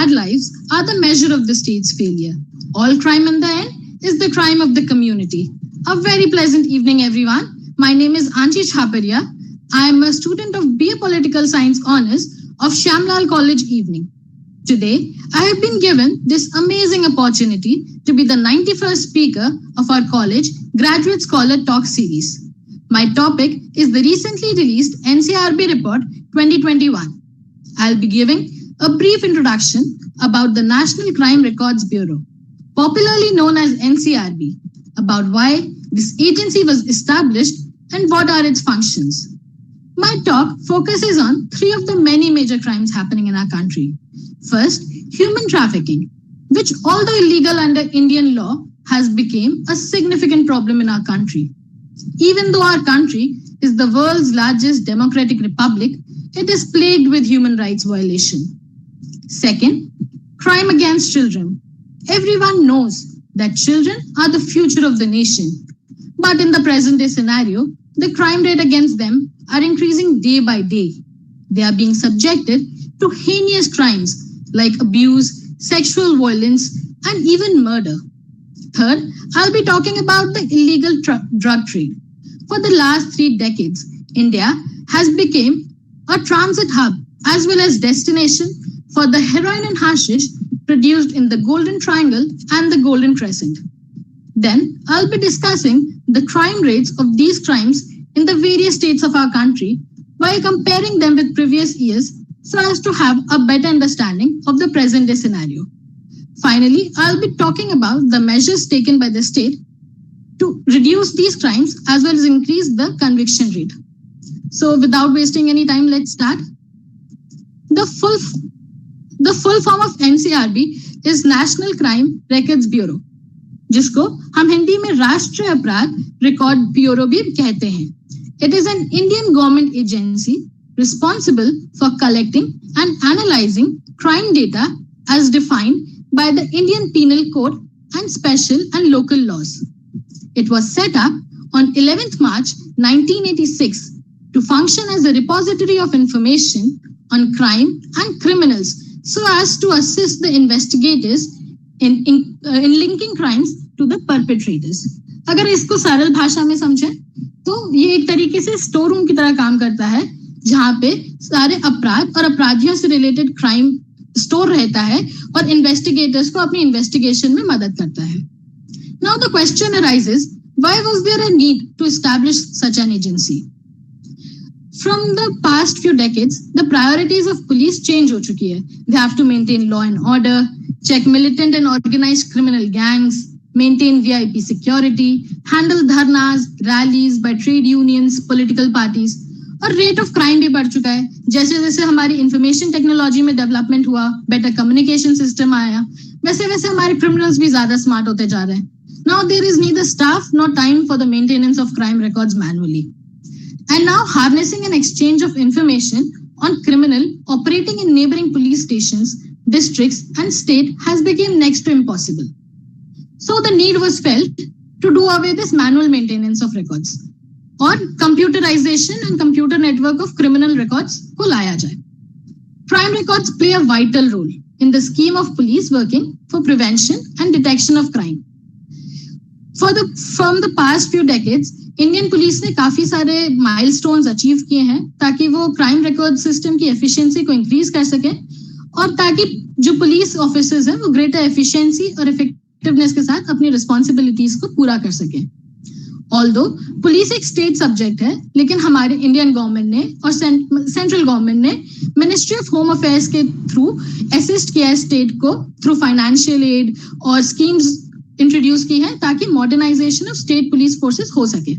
bad lives are the measure of the state's failure. All crime in the end is the crime of the community. A very pleasant evening, everyone. My name is Anshi. I am a student of BA Political Science Honours of Shamlal College Evening. Today, I have been given this amazing opportunity to be the 91st speaker of our college Graduate Scholar Talk Series. My topic is the recently released NCRB Report 2021. I'll be giving a brief introduction about the National Crime Records Bureau, popularly known as NCRB, about why this agency was established and what are its functions. My talk focuses on three of the many major crimes happening in our country. First, human trafficking, which although illegal under Indian law, has become a significant problem in our country. Even though our country is the world's largest democratic republic, it is plagued with human rights violation. Second, crime against children. Everyone knows that children are the future of the nation. But in the present day scenario, the crime rate against them are increasing day by day. They are being subjected to heinous crimes like abuse, sexual violence, and even murder. Third, I'll be talking about the illegal drug trade. For the last 3 decades, India has become a transit hub as well as destination for the heroin and hashish produced in the Golden Triangle and the Golden Crescent. Then, I'll be discussing the crime rates of these crimes in the various states of our country while comparing them with previous years so as to have a better understanding of the present day scenario. Finally, I'll be talking about the measures taken by the state to reduce these crimes as well as increase the conviction rate. So without wasting any time, let's start. The full form of NCRB is National Crime Records Bureau, जिसको हम हिंदी में राष्ट्रीय अपराध record bureau भी कहते हैं. It is an Indian government agency responsible for collecting and analyzing crime data as defined by the Indian Penal Code and special and local laws. It was set up on 11th March 1986 to function as a repository of information on crime and criminals so as to assist the investigators in linking crimes to the perpetrators. अगर इसको सरल भाषा में समझें तो ये एक तरीके से स्टोर रूम की तरह काम करता है जहां पे सारे अपराध और अपराधियों से रिलेटेड क्राइम स्टोर रहता है और इन्वेस्टिगेटर्स को अपनी इन्वेस्टिगेशन में मदद करता है. Now the question arises, why was there a need to establish such an agency? From the past few decades, the priorities of police change हो चुकी है. They have to maintain law and order, check militant and organized criminal gangs, maintain VIP security, handle dharnas, rallies by trade unions, political parties. और rate of crime भी बढ़ चुका है. जैसे जैसे हमारी इंफॉर्मेशन टेक्नोलॉजी में डेवलपमेंट हुआ, बेटर कम्युनिकेशन सिस्टम आया, वैसे वैसे हमारे क्रिमिनल्स भी ज्यादा स्मार्ट होते जा रहे हैं. Now there is neither staff nor time for the maintenance of crime records manually. And now harnessing an exchange of information on criminal operating in neighboring police stations, districts and state has become next to impossible. So the need was felt to do away this manual maintenance of records और computerization and computer network of criminal records को लाया जाए. Crime records play a vital role in the scheme of police working for prevention and detection of crime. From the past few decades, Indian police ने काफी सारे milestones achieve किए हैं ताकि वो crime record system की efficiency को increase कर सके और ताकि जो police officers हैं वो greater efficiency और effectiveness के साथ अपनी responsibilities को पूरा कर सके. Although पुलिस एक स्टेट सब्जेक्ट है, लेकिन हमारे इंडियन गवर्नमेंट ने और सेंट्रल गवर्नमेंट ने मिनिस्ट्री ऑफ होम अफेयर्स के थ्रू असिस्ट किया है स्टेट को थ्रू फाइनेंशियल एड और स्कीम्स इंट्रोड्यूस की है ताकि modernisation of state police forces हो सके.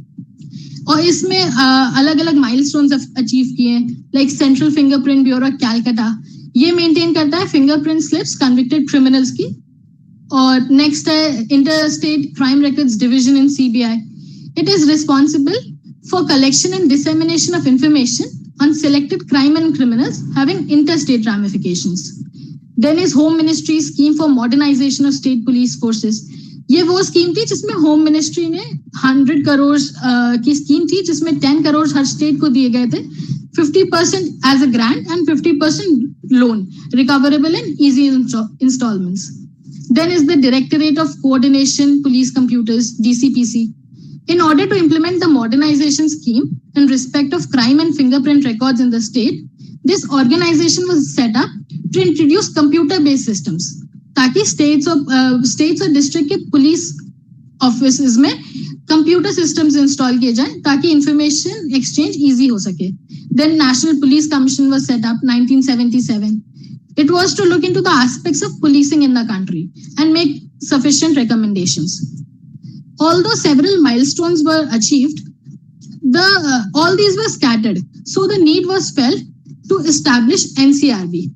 और इसमें अलग अलग माइलस्टोन्स अचीव किए हैं, like central fingerprint bureau Calcutta, ये मेंटेन करता है फिंगरप्रिंट स्लिप्स कन्विक्टेड क्रिमिनल्स की. और नेक्स्ट है inter state crime records division in CBI. It is responsible for collection and dissemination of information on selected crime and criminals having interstate ramifications. Then is Home Ministry's scheme for modernization of state police forces. ये वो scheme थी जिसमें home ministry ने 100 करोड़ की scheme थी जिसमें 10 करोड़ हर state को दिए गए थे 50% as a grant and 50% loan, recoverable in easy installments. Then is the Directorate of Coordination Police Computers, DCPC. In order to implement the modernization scheme in respect of crime and fingerprint records in the state, this organization was set up to introduce computer-based systems, ताकि states और district के police offices में computer systems install किए जाएं ताकि information exchange easy हो सके. Then National Police Commission was set up 1977. It was to look into the aspects of policing in the country and make sufficient recommendations. Although several milestones were achieved, all these were scattered. So the need was felt to establish NCRB.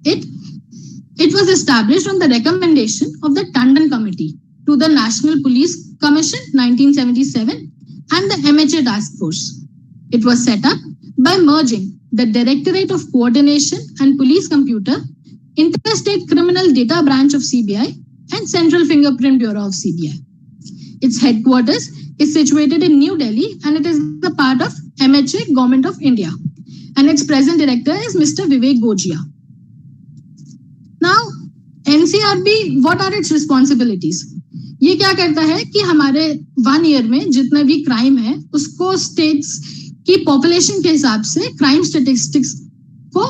It was established on the recommendation of the Tandon Committee to the National Police Commission 1977 and the MHA Task Force. It was set up by merging the Directorate of Coordination and Police Computer, Interstate Criminal Data Branch of CBI, and Central Fingerprint Bureau of CBI. Its headquarters is situated in New Delhi and it is the part of MHA, Government of India. And its present director is Mr. Vivek Gojia. Now, NCRB, what are its responsibilities? ये क्या करता है कि हमारे 1 year में जितना भी crime है उसको स्टेट्स की पॉपुलेशन के हिसाब से क्राइम स्टैटिस्टिक्स को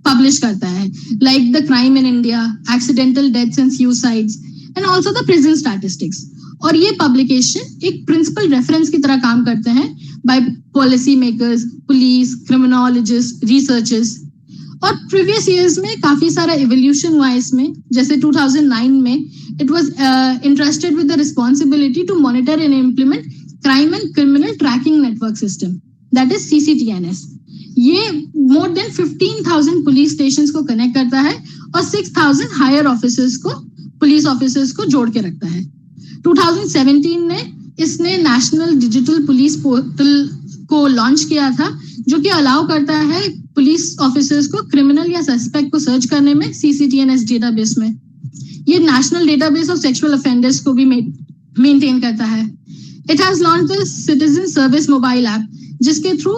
पब्लिश करता है, like the crime in India, accidental deaths and suicides and also the prison statistics. और ये पब्लिकेशन एक प्रिंसिपल रेफरेंस की तरह काम करते हैं by policy makers, police, criminologists, researchers. और प्रीवियस ईयर्स में काफी सारा इवोल्यूशन हुआ है इसमें. जैसे 2009 में it was interested with the responsibility to monitor and implement crime and criminal tracking network system, that is CCTNS. ये मोर देन 15,000 पुलिस स्टेशंस को कनेक्ट करता है और 6,000 हायर ऑफिसर्स को, पुलिस ऑफिसर्स को जोड़ के रखता है. 2017 में इसने नेशनल डिजिटल पुलिस पोर्टल को लॉन्च किया था, जो कि अलाउ करता है पुलिस ऑफिसर्स को क्रिमिनल या सस्पेक्ट को सर्च करने में CCTNS डेटाबेस में. ये national database of sexual offenders को भी मेंटेन करता है. It has launch the citizen service mobile app, जिसके थ्रू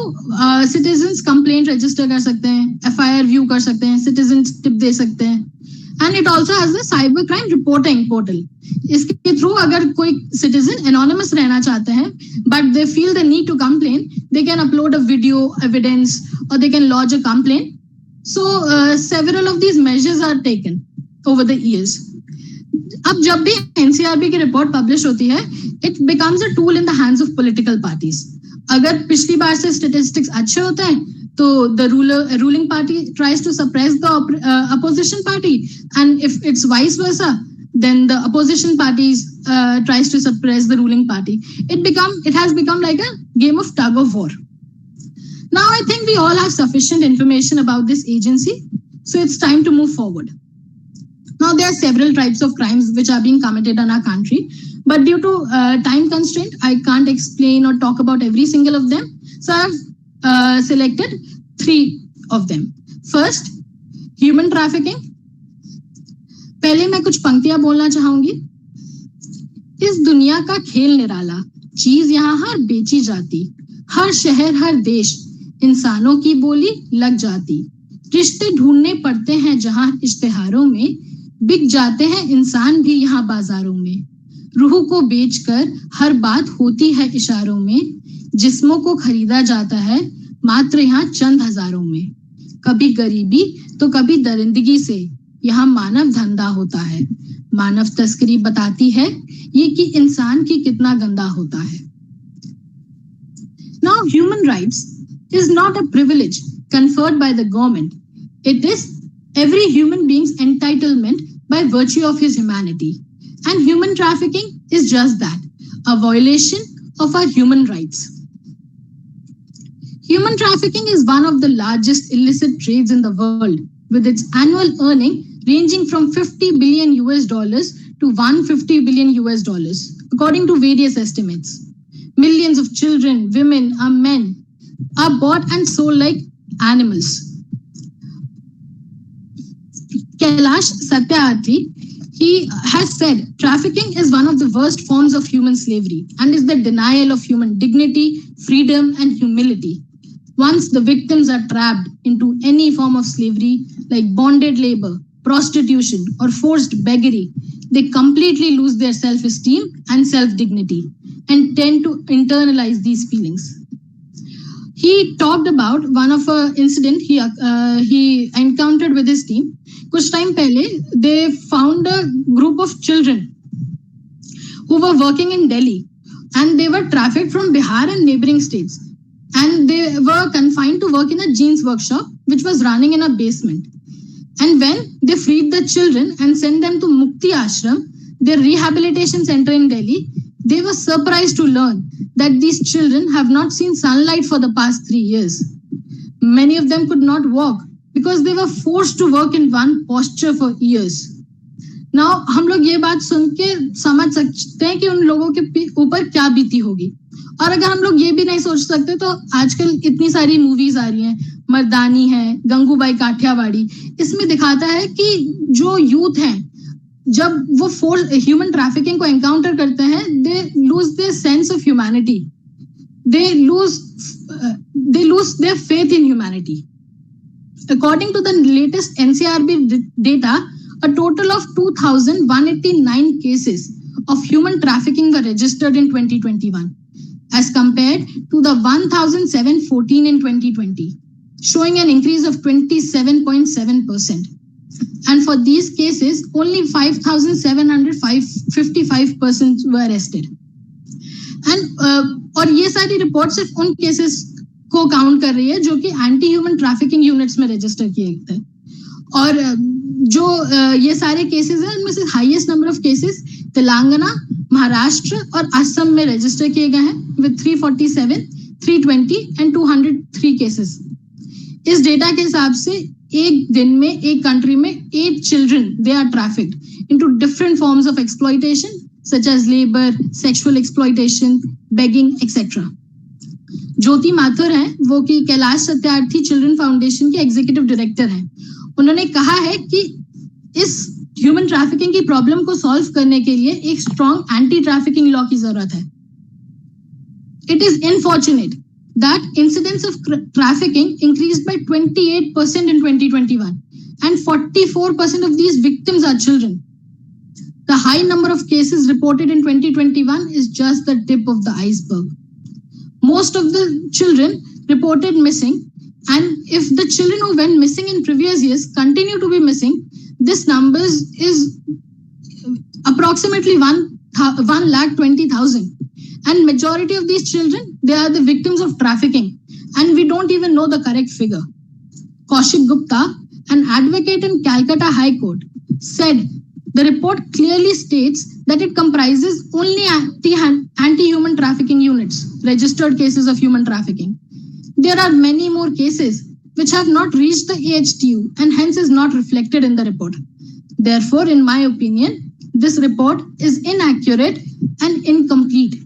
सिटीजन्स कंप्लेंट रजिस्टर कर सकते हैं, FIR व्यू कर सकते हैं, सिटीजन टिप दे सकते हैं. And it also has the cyber crime reporting portal. इसके थ्रू अगर कोई सिटीजन एनोनिमस रहना चाहते हैं but they feel the need to complain, they can upload a video evidence और they can launch a complain. So several of these measures are taken over the years. अब जब भी NCRB की report publish होती है, it becomes a tool in the hands of political parties. अगर पिछली बार से स्टैटिस्टिक्स अच्छे होते हैं तो the ruling party tries to suppress the opposition party, and if it's vice versa, then the opposition parties tries to suppress the ruling party. It has become like a game of tug of war. Now I think we all have sufficient information about this agency, so it's time to move forward. Now there are several types of crimes which are being committed in our country, but due to time constraint, I can't explain or talk about every single of them. So I've selected 3 of them. First, human trafficking. पहले मैं कुछ पंक्तियां बोलना चाहूंगी. इस दुनिया का खेल निराला, चीज यहाँ हर बेची जाती, हर शहर हर देश इंसानों की बोली लग जाती. रिश्ते ढूंढने पड़ते हैं जहां इश्तेहारों में, बिक जाते हैं इंसान भी यहाँ बाजारों में. रूह को बेचकर हर बात होती है इशारों में, जिस्मों को खरीदा जाता है मात्र यहाँ चंद हजारों में. कभी गरीबी तो कभी दरिंदगी से यहाँ मानव धंधा होता है. मानव तस्करी बताती है ये कि इंसान की कितना गंदा होता है. Now human rights is not a privilege conferred by the government. It is every human being's entitlement by virtue of his humanity. And human trafficking is just that, a violation of our human rights. Human trafficking is one of the largest illicit trades in the world, with its annual earning ranging from $50 billion to $150 billion, according to various estimates. Millions of children, women, and men are bought and sold like animals. Kailash Satyarthi, he has said trafficking is one of the worst forms of human slavery and is the denial of human dignity, freedom, and humility. Once the victims are trapped into any form of slavery like bonded labor, prostitution, or forced beggary, they completely lose their self-esteem and self-dignity and tend to internalize these feelings. He talked about one of a incident he encountered with his team. कुछ time पहले, they found a group of children who were working in Delhi, and they were trafficked from Bihar and neighboring states. And they were confined to work in a jeans workshop, which was running in a basement. And when they freed the children and sent them to Mukti Ashram, their rehabilitation center in Delhi, they were surprised to learn that these children have not seen sunlight for the past 3 years. Many of them could not walk because they were forced to work in one posture for years. Now, हम लोग ये बात सुन के समझ सकते हैं कि उन लोगों के ऊपर क्या बीती होगी. और अगर हम लोग ये भी नहीं सोच सकते तो आजकल इतनी सारी मूवीज आ रही हैं, मर्दानी है, गंगूबाई काठियावाड़ी, इसमें दिखाता है कि जो यूथ है जब वो ह्यूमन ट्रैफिकिंग को एनकाउंटर करते हैं, they lose their sense of humanity, they lose their faith in humanity. According to the latest NCRB data, a total of 2,189 cases of human trafficking were registered in 2021, as compared to the 1,714 in 2020, showing an increase of 27.7%. And for these cases, only 5,755 persons were arrested. And और ये सारी report सिर्फ उन cases को count कर रही है जो कि एंटी ह्यूमन ट्रैफिकिंग यूनिट्स में रजिस्टर किए गए थे. और जो ये सारे केसेस हैं, उनमें से highest number of cases Telangana, Maharashtra और असम में रजिस्टर किए गए हैं विद 347, 320 एंड 203 केसेस. इस डेटा के हिसाब से एक दिन में एक कंट्री में 8 children they are trafficked into different forms of exploitation such as labor, sexual exploitation, begging, etc. ज्योति माथुर हैं, वो कि कैलाश सत्यार्थी चिल्ड्रन फाउंडेशन के एग्जीक्यूटिव डायरेक्टर हैं. उन्होंने कहा है कि इस ह्यूमन ट्रैफिकिंग की प्रॉब्लम को सॉल्व करने के लिए एक स्ट्रॉन्ग एंटी ट्रैफिकिंग लॉ की जरूरत है. It is unfortunate that incidence of trafficking increased by 28% in 2021, and 44% of these victims are children. The high number of cases reported in 2021 is just the tip of the iceberg. Most of the children reported missing, and if the children who went missing in previous years continue to be missing, this number is approximately 1,20,000. And majority of these children, they are the victims of trafficking, and we don't even know the correct figure. Kaushik Gupta, an advocate in Calcutta High Court, said the report clearly states that it comprises only anti-human trafficking units, registered cases of human trafficking. There are many more cases which have not reached the AHTU and hence is not reflected in the report. Therefore, in my opinion, this report is inaccurate and incomplete.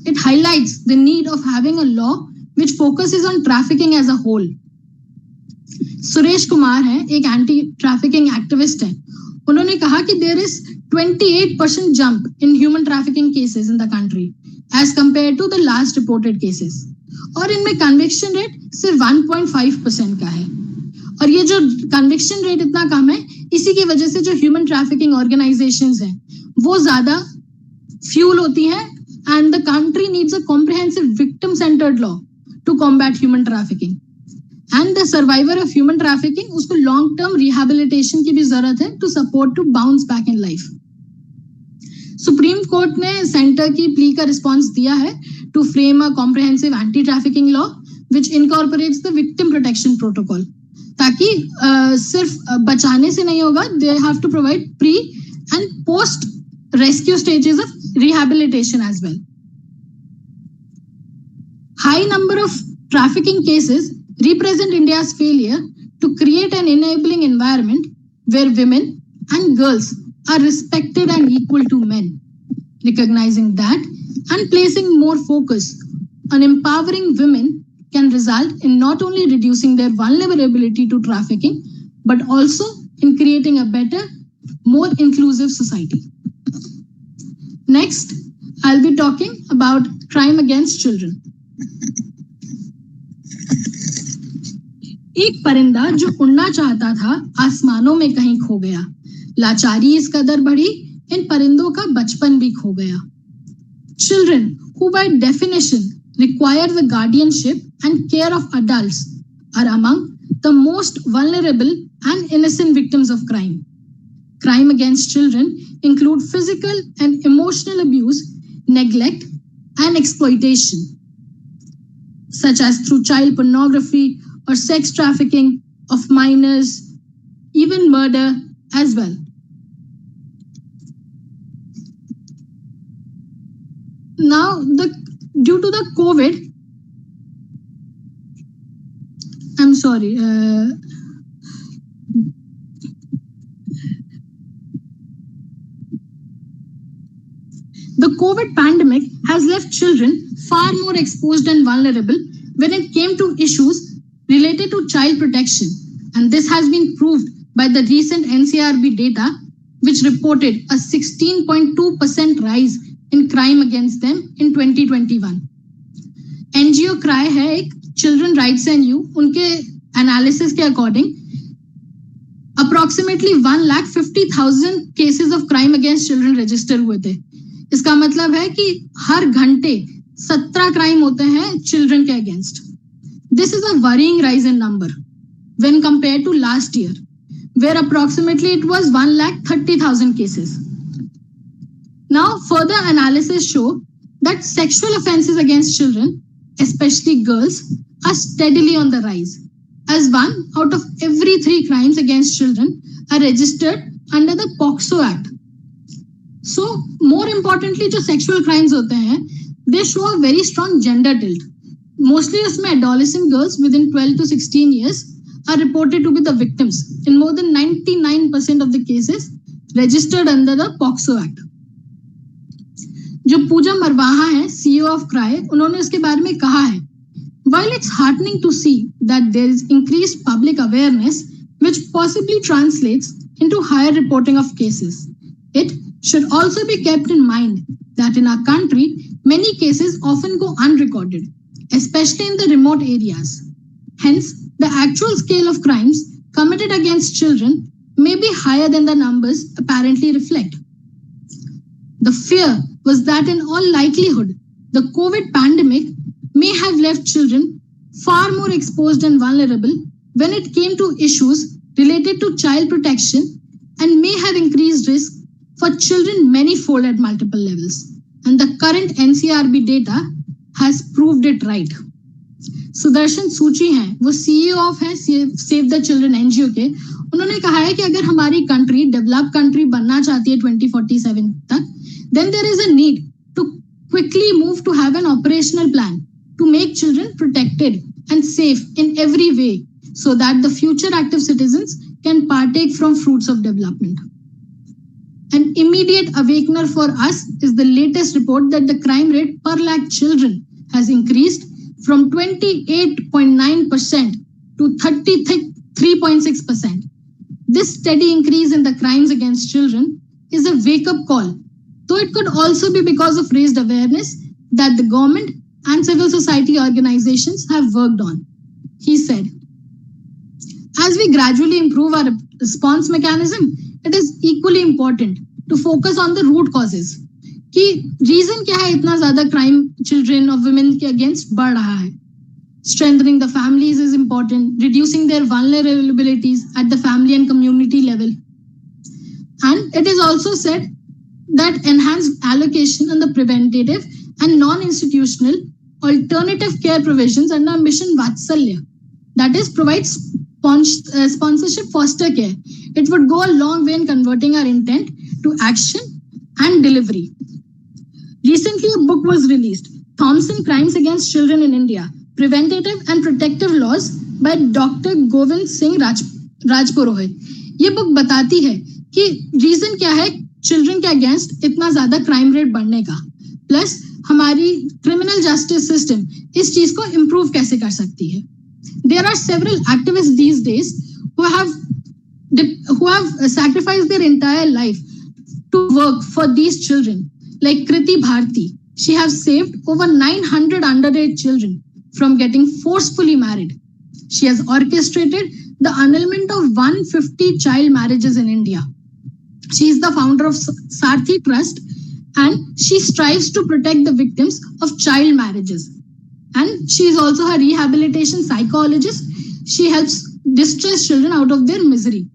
It highlights the need of having a law which focuses on trafficking as a whole. Suresh Kumar हैं, एक anti trafficking activist हैं. उन्होंने कहा कि there is 28% jump in human trafficking cases in the country as compared to the last reported cases. और इनमें conviction rate सिर्फ 1.5% का है. और ये जो conviction rate इतना कम है, इसी की वजह से जो human trafficking organizations हैं, वो ज्यादा fuel होती हैं. And the country needs a comprehensive victim-centered law to combat human trafficking. And the survivor of human trafficking, उसको long-term rehabilitation की भी जरूरत है to support to bounce back in life. Supreme Court ने सेंटर की plea का response दिया है to frame a comprehensive anti-trafficking law which incorporates the victim protection protocol. ताकि सिर्फ बचाने से नहीं होगा, they have to provide pre and post rescue stages of rehabilitation as well. High number of trafficking cases represent India's failure to create an enabling environment where women and girls are respected and equal to men. Recognizing that and placing more focus on empowering women can result in not only reducing their vulnerability to trafficking, but also in creating a better, more inclusive society. Next, I'll be talking about crime against children. एक परिंदा जो उड़ना चाहता था आसमानों में कहीं खो गया। लाचारी इस कदर बढ़ी, इन परिंदों का बचपन भी खो गया। Children who by definition require the guardianship and care of adults are among the most vulnerable and innocent victims of crime. Crime against children include physical and emotional abuse, neglect, and exploitation, such as through child pornography or sex trafficking of minors, even murder as well. Now, due to the COVID, I'm sorry. The COVID pandemic has left children far more exposed and vulnerable when it came to issues related to child protection. And this has been proved by the recent NCRB data, which reported a 16.2% rise in crime against them in 2021. NGO CRY है एक Children Rights and You, उनके analysis के according approximately 1,50,000 cases of crime against children register हुए थे। इसका मतलब है कि हर घंटे 17 क्राइम होते हैं चिल्ड्रन के against. This is a worrying rise in number when compared to last year, where approximately it was 1,30,000 cases. Now, further analysis show that sexual offences against children, especially girls, are steadily on the rise, as 1 out of every 3 crimes against children are registered under the POCSO Act. So, more importantly, जो sexual crimes होते हैं, they show a very strong gender tilt. Mostly उसमें adolescent girls within 12 to 16 years are reported to be the victims in more than 99% of the cases registered under the POCSO Act. जो पूजा मरवाहा है, CEO of CRY, उन्होंने इसके बारे में कहा है, while it's heartening to see that there is increased public awareness which possibly translates into higher reporting of cases, it should also be kept in mind that in our country, many cases often go unrecorded, especially in the remote areas. Hence, the actual scale of crimes committed against children may be higher than the numbers apparently reflect. The fear was that in all likelihood, the COVID pandemic may have left children far more exposed and vulnerable when it came to issues related to child protection and may have increased risk for children many-fold at multiple levels. And the current NCRB data has proved it right. Sudarshan सूची हैं, वो CEO of है save the children NGO के। उन्होंने कहा है कि अगर हमारी कंट्री डेवलप कंट्री बनना चाहती है 2047 तक, then there is a need to quickly move to have an operational plan to make children protected and safe in every way so that the future active citizens can partake from fruits of development. An immediate awakener for us is the latest report that the crime rate per lakh children has increased from 28.9% to 33.6%. This steady increase in the crimes against children is a wake-up call, though it could also be because of raised awareness that the government and civil society organizations have worked on. He said, as we gradually improve our response mechanism, it is equally important to focus on the root causes. कि reason क्या है इतना ज्यादा crime children और women के against बढ़ रहा है. Strengthening the families is important, reducing their vulnerabilities at the family and community level. And it is also said that enhanced allocation on the preventative and non-institutional alternative care provisions under Mission Vatsalya, that is, provides sponsorship foster care. It would go a long way in converting our intent to action and delivery. Recently, a book was released, Thompson Crimes Against Children in India, Preventative and Protective Laws by Dr. Govind Singh Rajpurohit. ये book बताती है कि reason क्या है children के against इतना ज्यादा crime rate बढ़ने का, प्लस हमारी क्रिमिनल जस्टिस सिस्टम इस चीज को इम्प्रूव कैसे कर सकती है. There are several activists these days who have sacrificed their entire life to work for these children, like Kriti Bharti. She has saved over 900 underage children from getting forcefully married. She has orchestrated the annulment of 150 child marriages in India. She is the founder of Sarthi Trust, and she strives to protect the victims of child marriages. And she is also a rehabilitation psychologist. She helps distressed children out of their misery.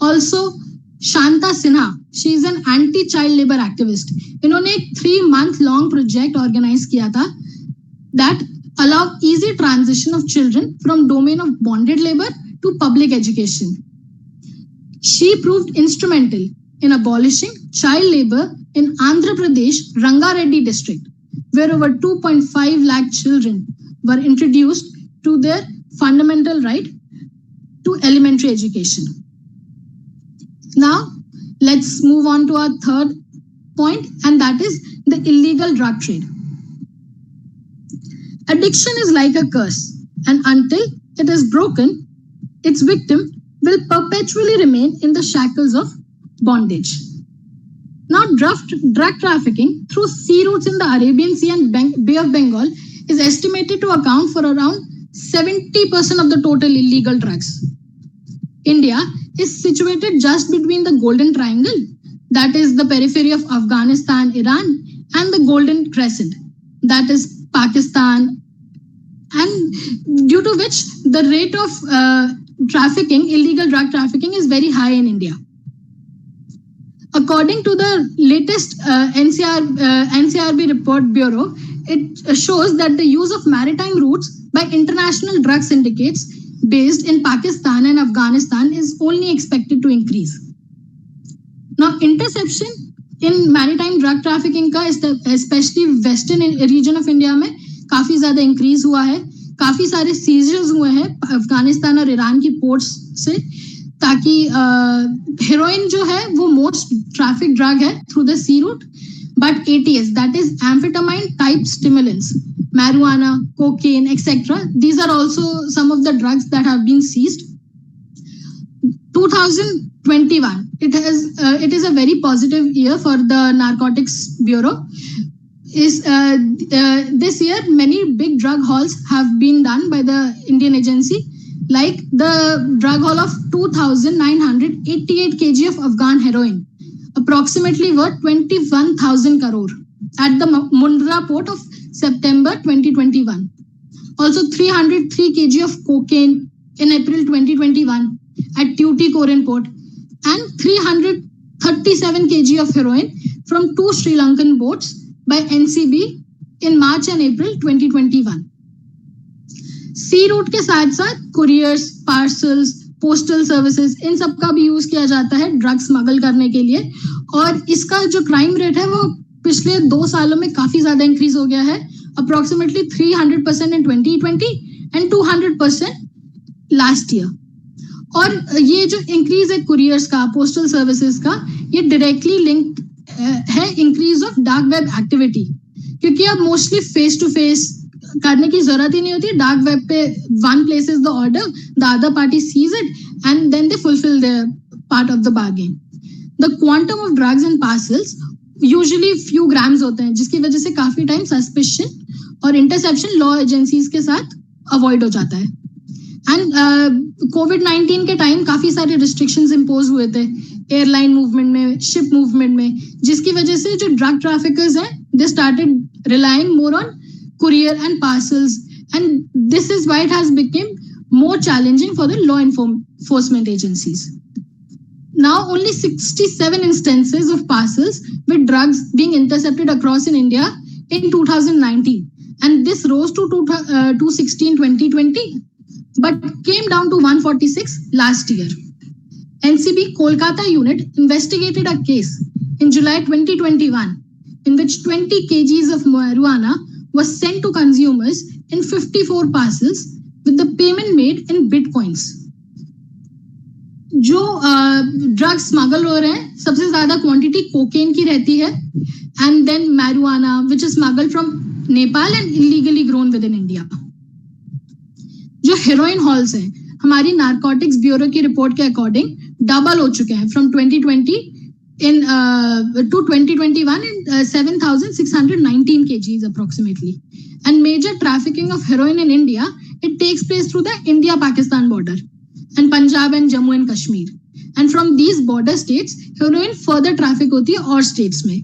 Also, Shanta Sinha, she is an anti-child labor activist. इन्होंने एक 3-month long project organize किया था that allow easy transition of children from domain of bonded labor to public education. She proved instrumental in abolishing child labor in Andhra Pradesh, Rangareddy district, where over 2.5 lakh children were introduced to their fundamental right to elementary education. Now, let's move on to our third point, and that is the illegal drug trade. Addiction is like a curse, and until it is broken, its victim will perpetually remain in the shackles of bondage. Now, drug trafficking through sea routes in the Arabian Sea and Bay of Bengal is estimated to account for around 70% of the total illegal drugs. India is situated just between the Golden Triangle, that is the periphery of Afghanistan, Iran, and the Golden Crescent, that is Pakistan, and due to which the rate of illegal drug trafficking is very high in India. According to the latest NCRB Report Bureau, it shows that the use of maritime routes by international drug syndicates based in Pakistan and Afghanistan is only expected to increase. Now, interception in maritime drug trafficking का especially western region of India में काफी ज्यादा increase हुआ है. काफी सारे seizures हुए हैं अफगानिस्तान और ईरान की ports से, ताकि heroin जो है वो most traffic drug है through the sea route, but ATS, that is amphetamine type stimulants, marijuana, cocaine, etc. These are also some of the drugs that have been seized. 2021, it is a very positive year for the Narcotics Bureau. This year, many big drug hauls have been done by the Indian agency, like the drug haul of 2,988 kg of Afghan heroin, approximately worth 21,000 crore at the Mundra port of September 2021. Also 303 kg of cocaine in April 2021 at Tuticorin port, and 337 kg of heroin from 2 Sri Lankan boats by NCB in March and April 2021. Sea route के साथ साथ couriers, parcels, postal services, इन सब का भी use किया जाता है ड्रग स्मगल करने के लिए, और इसका जो क्राइम रेट है वो पिछले 2 सालों में काफी ज्यादा इंक्रीज हो गया है, approximately 300% in 2020 and 200% last year. और ये जो इंक्रीज है कुरियर्स का, पोस्टल सर्विसेज का, ये डायरेक्टली लिंक है increase of dark web activity, क्योंकि अब मोस्टली फेस टू फेस करने की जरूरत ही नहीं होती. डार्क वेब पे one places the order, the other party sees it and then they fulfil their part of the bargain. The quantum of drugs and parcels usually few grams होते हैं, जिसकी वजह से काफी टाइम सस्पिशन और interception law agencies के साथ avoid हो जाता है. एंड कोविड-19 के टाइम काफी सारे रिस्ट्रिक्शंस इम्पोज हुए थे एयरलाइन मूवमेंट में, शिप मूवमेंट में, जिसकी वजह से जो ड्रग ट्रैफिकर्स हैं they started relying more on courier and parcels, and this is why it has become more challenging for the law enforcement agencies. Now only 67 instances of parcels with drugs being intercepted across in India in 2019, and this rose to 216 2020 but came down to 146 last year. NCB Kolkata unit investigated a case in July 2021 in which 20 kgs of marijuana was sent to consumers in 54 parcels with the payment made in bitcoins. जो drug smuggle हो रहे हैं सबसे ज्यादा quantity cocaine की रहती है, and then marijuana which is smuggled from Nepal and illegally grown within India. जो हेरोइन हॉल्स हैं हमारी नारकोटिक्स ब्यूरो की रिपोर्ट के अकॉर्डिंग डबल हो चुके हैं from 2020 to 2021 in 7,619 kgs approximately. And major trafficking of heroin in India it takes place through the India-Pakistan border and Punjab and Jammu and Kashmir. And from these border states, heroin further traffic होती है और states में.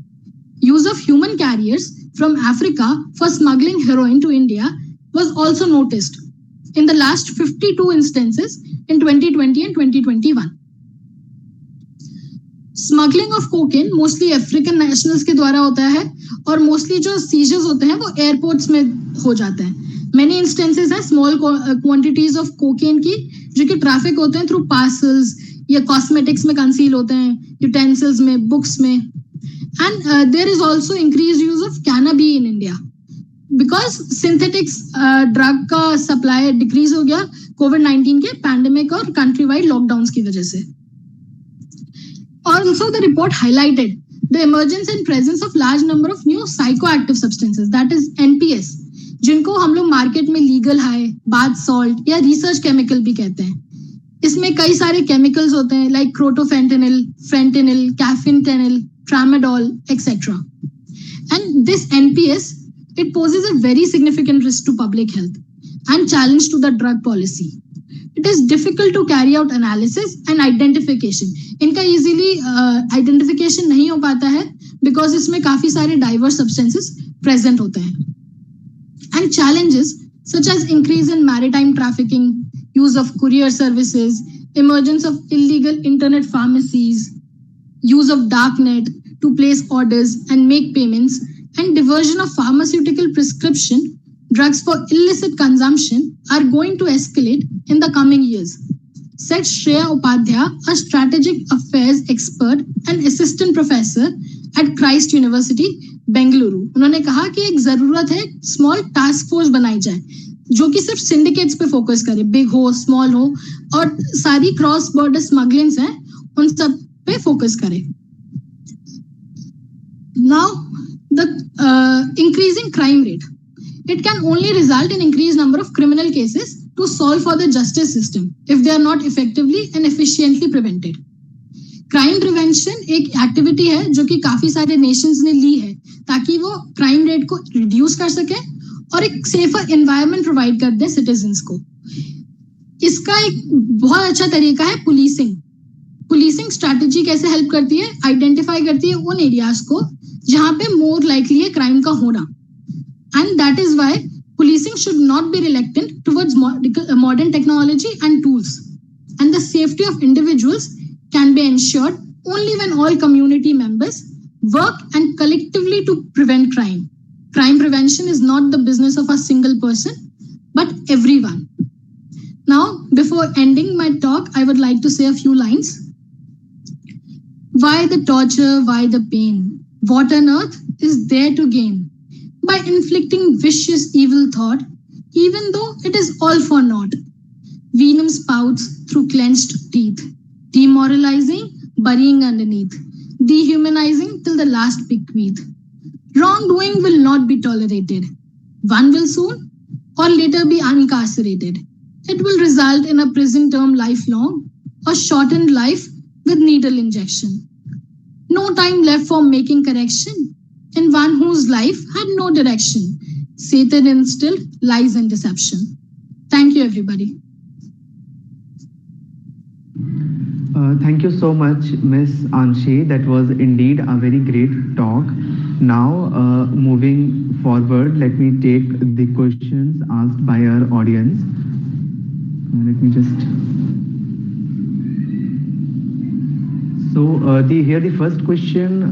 Use of human carriers from Africa for smuggling heroin to India was also noticed in the last 52 instances in 2020 and 2021. Smuggling of cocaine mostly African nationals के द्वारा होता है और mostly जो seizures होते हैं वो airports में हो जाते हैं. Many instances हैं small quantities of cocaine की जो कि traffic होते हैं through parcels या cosmetics में conceal होते हैं, utensils में, books में. And there is also increased use of cannabis in India because synthetics drug का supply decrease हो गया COVID-19 के pandemic और countrywide lockdowns की वजह से. Also, the report highlighted the emergence and presence of large number of new psychoactive substances, that is NPS, जिनको हम लोग मार्केट में लीगल हाई, बाथ सॉल्ट या रिसर्च केमिकल भी कहते हैं. इसमें कई सारे केमिकल्स होते हैं like crotofentanyl, fentanyl, carfentanil, tramadol, etc. And this NPS, it poses a very significant risk to public health and challenge to the drug policy. It is difficult to carry out analysis and identification. इनका easily identification नहीं हो पाता है because इसमें काफी सारे diverse substances present होते हैं. And challenges such as increase in maritime trafficking, use of courier services, emergence of illegal internet pharmacies, use of darknet to place orders and make payments, and diversion of pharmaceutical prescription drugs for illicit consumption are going to escalate in the coming years, said Shreya Upadhyaya, a strategic affairs expert and assistant professor at Christ University, Bengaluru. उन्होंने कहा कि एक जरूरत है small task force बनाई जाए जो कि सिर्फ सिंडिकेट्स पे फोकस करे, बिग हो, स्मॉल हो, और सारी क्रॉस बॉर्डर स्मगलिंग्स हैं उन सब पे फोकस करे. Now, the increasing crime rate, it can only result in increased number of criminal cases to solve for the justice system if they are not effectively and efficiently prevented. Crime prevention एक activity है जो कि काफी सारे Nations ने ली है ताकि वो क्राइम रेट को रिड्यूस कर सके और एक सेफर एनवायरनमेंट प्रोवाइड कर दे सिटीजन्स को. इसका एक बहुत अच्छा तरीका है पुलिसिंग. पुलिसिंग स्ट्रैटेजी कैसे हेल्प करती है, आइडेंटिफाई करती है उन एरियाज को जहां पे मोर लाइकली है क्राइम का होना. And that is why policing should not be reluctant towards modern technology and tools. And the safety of individuals can be ensured only when all community members work and collectively to prevent crime. Crime prevention is not the business of a single person, but everyone. Now, before ending my talk, I would like to say a few lines. Why the torture? Why the pain? What on earth is there to gain by inflicting vicious evil thought, even though it is all for naught? Venom spouts through clenched teeth, demoralizing, burying underneath, dehumanizing till the last bequeath. Wrongdoing will not be tolerated. One will soon or later be incarcerated. It will result in a prison term lifelong or shortened life with needle injection. No time left for making correction in one whose life had no direction. Satan instilled lies and deception. Thank you, everybody. Thank you so much, Miss Anshi. That was indeed a very great talk. Now, moving forward, let me take the questions asked by our audience. Let me just. So, here the first question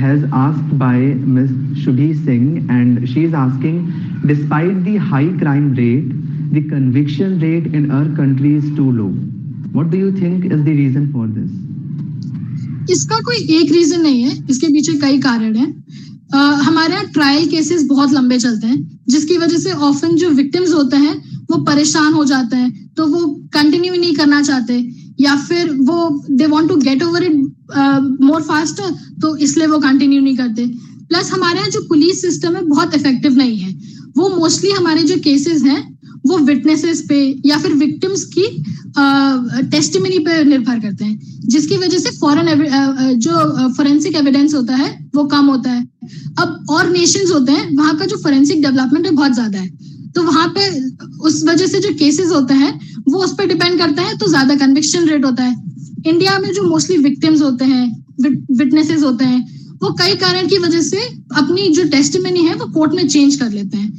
has asked by Miss Shubhi Singh, and she is asking, despite the high crime rate, the conviction rate in our country is too low. What do you think is the reason for this? इसका कोई एक reason नहीं है, इसके पीछे कई कारण हैं. हमारे यहाँ ट्रायल केसेस बहुत लंबे चलते हैं जिसकी वजह से ऑफन जो विक्टिम्स होते हैं वो परेशान हो जाते हैं, तो वो कंटिन्यू नहीं करना चाहते या फिर वो they want to get over it more faster, तो इसलिए वो कंटिन्यू नहीं करते. प्लस हमारे यहाँ जो पुलिस सिस्टम है बहुत इफेक्टिव नहीं है. वो मोस्टली हमारे जो केसेस हैं वो विटनेसेस पे या फिर विक्टिम्स की टेस्टिमनी पे निर्भर करते हैं, जिसकी वजह से जो फोरेंसिक एविडेंस होता है वो कम होता है. अब और नेशंस होते हैं वहां का जो फोरेंसिक डेवलपमेंट है बहुत ज्यादा है, तो वहां पे उस वजह से जो केसेस होते हैं वो उस पर डिपेंड करता है, तो ज्यादा कन्विक्शन रेट होता है। इंडिया में जो मोस्टली विक्टिम्स होते हैं, विटनेसेस होते हैं, वो कई कारण की वजह से अपनी जो टेस्टिमनी है वो कोर्ट में चेंज कर लेते हैं।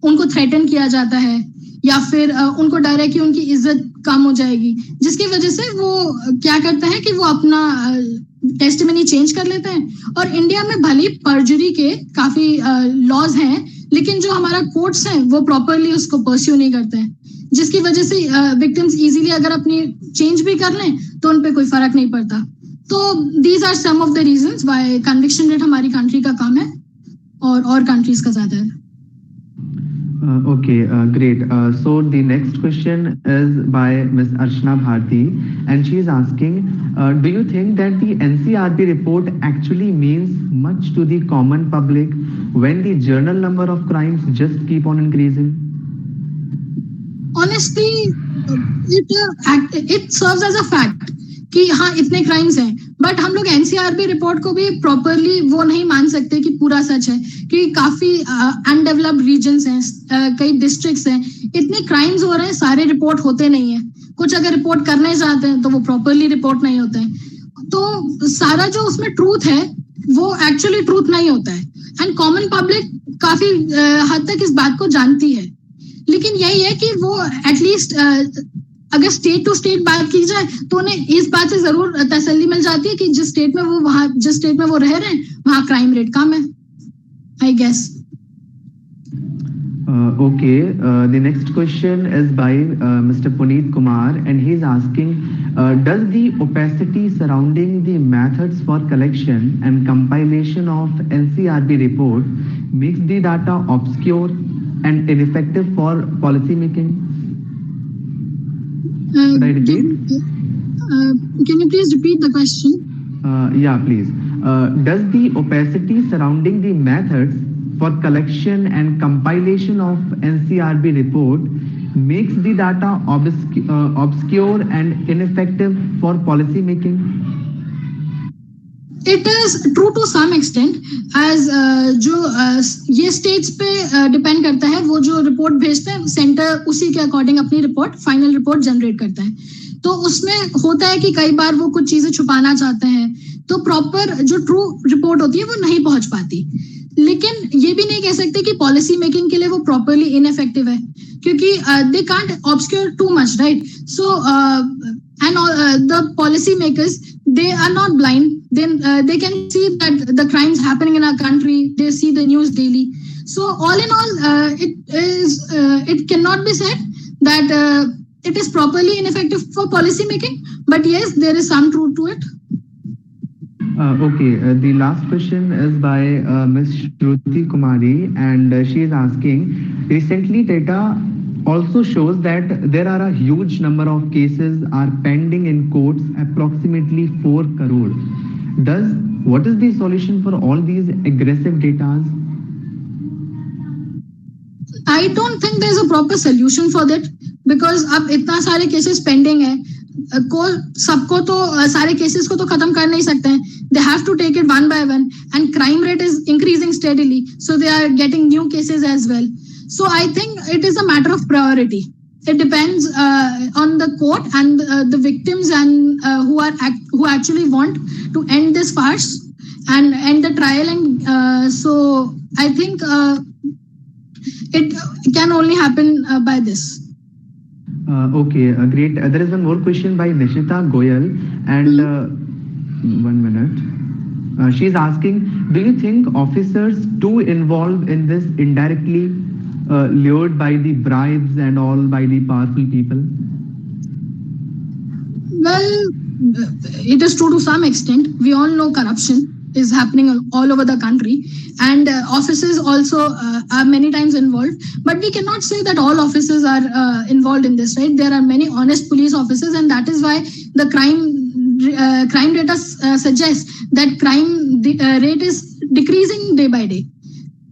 उनको थ्रेटन किया जाता है या फिर उनको डर है कि उनकी इज्जत कम हो जाएगी, जिसकी वजह से वो क्या करता है कि वो अपना टेस्टिमनी चेंज कर लेते हैं। और इंडिया में भले परजुरी के काफी लॉज हैं, लेकिन जो हमारा कोर्ट्स हैं वो प्रॉपरली उसको परस्यू नहीं करते हैं, जिसकी वजह से विक्टिम्स इजीली अगर अपनी चेंज भी कर लें तो उन पे कोई फर्क नहीं पड़ता। तो these are some of the reasons why conviction rate हमारी कंट्री का कम है और कंट्रीज का ज्यादा है। Okay, great. So the next question is by Ms. Archana Bharti, and she is asking, do you think that the NCRB report actually means much to the common public when the journal number of crimes just keep on increasing? Honestly, it serves as a fact कि हाँ इतने crimes हैं, but हम लोग NCRB report को भी properly वो नहीं मान सकते कि पूरा सच है, क्योंकि काफी अनडेवलप्ड रीजन्स हैं, कई डिस्ट्रिक्ट्स हैं, इतने क्राइम्स हो रहे हैं, सारे रिपोर्ट होते नहीं है। कुछ अगर रिपोर्ट करने जाते हैं तो वो प्रॉपरली रिपोर्ट नहीं होते हैं, तो सारा जो उसमें ट्रूथ है वो एक्चुअली ट्रूथ नहीं होता है। एंड कॉमन पब्लिक काफी हद तक इस बात को जानती है, लेकिन यही है कि वो एटलीस्ट अगर स्टेट टू स्टेट बात की जाए तो उन्हें इस बात से जरूर तसल्ली मिल जाती है कि जिस स्टेट में वो रह रहे हैं वहाँ क्राइम रेट कम है, I guess. Okay, the next question is by Mr. Puneet Kumar, and he is asking, does the opacity surrounding the methods for collection and compilation of NCRB report makes the data obscure and ineffective for policy making? Should I repeat? Can you please repeat the question? Yeah, please. Does the opacity surrounding the methods for collection and compilation of NCRB report makes the data obscure and ineffective for policy making? It is true to some extent, as जो ये states पे depend करता है, वो जो report भेजते हैं centre उसी के अकॉर्डिंग अपनी रिपोर्ट फाइनल रिपोर्ट जनरेट करता है। तो उसमें होता है कि कई बार वो कुछ चीजें छुपाना चाहते हैं, तो प्रॉपर जो ट्रू रिपोर्ट होती है वो नहीं पहुंच पाती। लेकिन ये भी नहीं कह सकते कि पॉलिसी मेकिंग के लिए वो प्रॉपरली इनइफेक्टिव है, क्योंकि they can't obscure too much, right? So and the policy makers, they are not blind. Then they can see that the crimes happening in our country. They see the news daily. So all in all, it cannot be said that it is properly ineffective for policy making. But yes, there is some truth to it. Okay, the last question is by Ms. Shruti Kumari, and she is asking, recently data also shows that there are a huge number of cases are pending in courts, approximately 4 crore. What is the solution for all these aggressive data? I don't think there's a proper solution for that, because अब इतना सारे cases pending है, सबको तो सारे cases को तो खत्म कर नहीं सकते हैं. They have to take it one by one, and crime rate is increasing steadily, so they are getting new cases as well. So I think it is a matter of priority. It depends on the court and the victims and who actually want to end this farce and end the trial. And so I think it can only happen by this. Okay, great. There is one more question by Nishita Goyal, and 1 minute. She is asking, do you think officers too involved in this indirectly lured by the bribes and all by the powerful people? Well, it is true to some extent. We all know corruption is happening all over the country, and officers also are many times involved. But we cannot say that all officers are involved in this, right? There are many honest police officers, and that is why the crime data suggests that crime rate is decreasing day by day.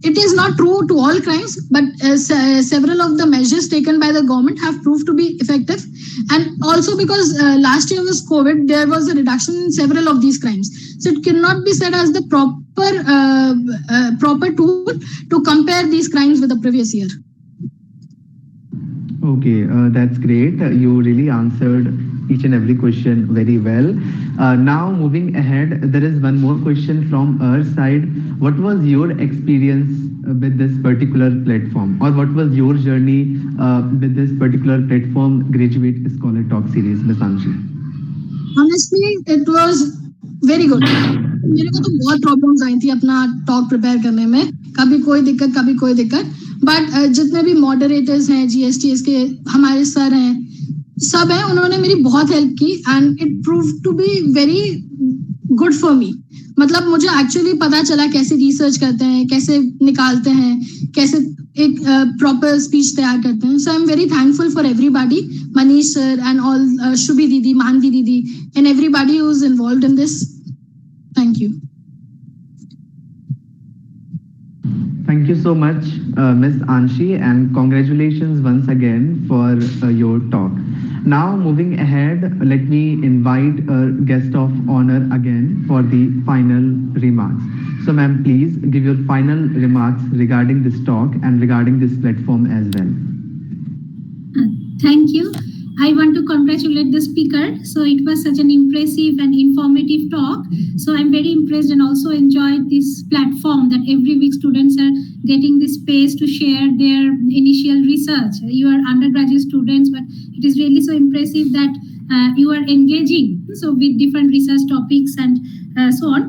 It is not true to all crimes, but several of the measures taken by the government have proved to be effective. And also because last year was COVID, there was a reduction in several of these crimes. So it cannot be said as the proper tool to compare these crimes with the previous year. Okay, that's great. You really answered each and every question very well. Now, moving ahead, there is one more question from our side. What was your experience with this particular platform, or what was your journey with this particular platform, Graduate Scholar Talk Series, Ms. Anshi? Honestly, it was very good. मेरे को तो बहुत problems आई थी अपना talk prepare करने में, कभी कोई दिक्कत, बट जितने भी मॉडरेटर्स हैं जीएसटीएस के, हमारे सर हैं, सब हैं, उन्होंने मेरी बहुत हेल्प की and it prove to be very good for me. मतलब मुझे एक्चुअली पता चला कैसे रिसर्च करते हैं, कैसे निकालते हैं, कैसे एक प्रॉपर स्पीच तैयार करते हैं. So I am very thankful for everybody, Manish sir and all, Shubhi didi, Manvi didi and everybody who is involved in this. Thank you. Thank you so much, Ms. Anshi, and congratulations once again for your talk. Now, moving ahead, let me invite our guest of honor again for the final remarks. So, ma'am, please give your final remarks regarding this talk and regarding this platform as well. Thank you. I want to congratulate the speaker. So it was such an impressive and informative talk. So I'm very impressed and also enjoyed this platform that every week students are getting this space to share their initial research. You are undergraduate students, but it is really so impressive that you are engaging so with different research topics and so on.